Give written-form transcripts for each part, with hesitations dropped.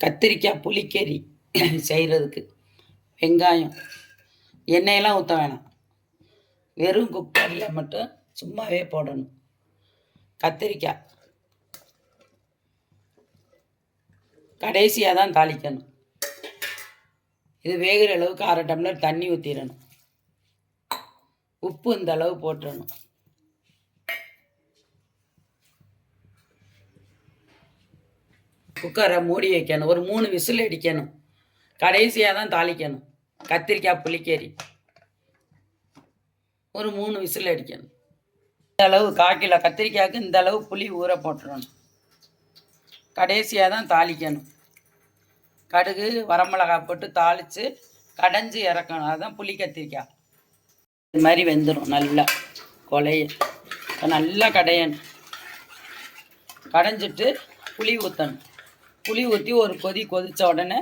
கத்திரிக்காய் புளிக்கறி செய்கிறதுக்கு வெங்காயம் எண்ணெயெல்லாம் ஊற்ற வேணாம், வெறும் குக்கரில் மட்டும் சும்மாவே போடணும். கத்திரிக்காய் கடைசியாக தான் தாளிக்கணும். இது வேகிற அளவுக்கு 1/2 டம்ளர் தண்ணி ஊற்றிடணும். உப்பு இந்த அளவு போட்டுடணும். குக்கரை மூடி வைக்கணும். ஒரு 3 விசில் அடிக்கணும். கடைசியாக தான் தாளிக்கணும். கத்திரிக்காய் புளிக்கறி ஒரு 3 விசில் அடிக்கணும். இந்த அளவு 1/4 கிலோ கத்திரிக்காய்க்கு இந்த அளவு புளி ஊற போட்டுடணும். கடைசியாக தான் தாளிக்கணும். கடுகு வரமிளகாய் போட்டு தாளித்து கடைஞ்சி இறக்கணும். அதுதான் புளி கத்திரிக்காய். இது மாதிரி வெந்துடும். நல்லா கொலைய நல்லா கடையணும். கடைஞ்சிட்டு புளி ஊற்றணும். புளி ஊற்றி ஒரு கொதித்த உடனே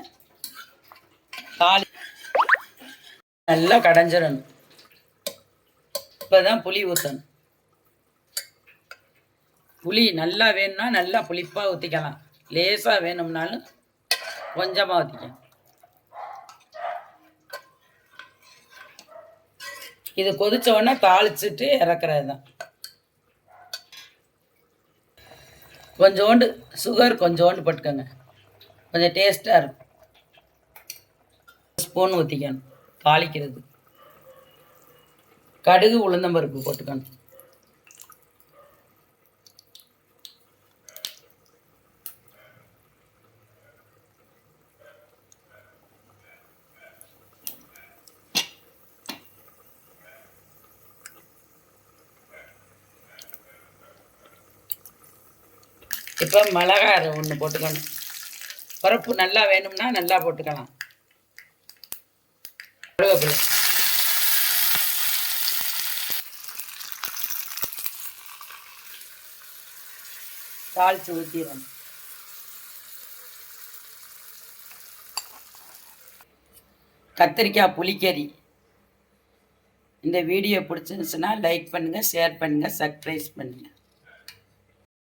நல்லா கடைஞ்சிடணும். இப்போ தான் புளி ஊற்றணும். புளி நல்லா வேணும்னா நல்லா புளிப்பாக ஊற்றிக்கலாம். லேசாக வேணும்னாலும் கொஞ்சமாக ஊற்றிக்கலாம். இது கொதித்த உடனே தாளிச்சுட்டு இறக்குறது தான். கொஞ்சோண்டு சுகர் கொஞ்சோண்டு போட்டுக்கோங்க, கொஞ்சம் டேஸ்ட்டாக இருக்கும். ஸ்பூன் ஊற்றிக்கணும். தாளிக்கிறது கடுகு உளுந்தம்பருப்பு போட்டுக்கணும். இப்போ மிளகாய் ஒன்று போட்டுக்கணும். பருப்பு நல்லா வேணும்னா நல்லா போட்டுக்கலாம். கருவேப்பிலை தாளித்து ஊற்றிடணும். கத்திரிக்காய் புளிக்கறி. இந்த வீடியோ பிடிச்சிருந்துச்சுன்னா லைக் பண்ணுங்கள், ஷேர் பண்ணுங்கள், சப்ஸ்கிரைப் பண்ணுங்கள்.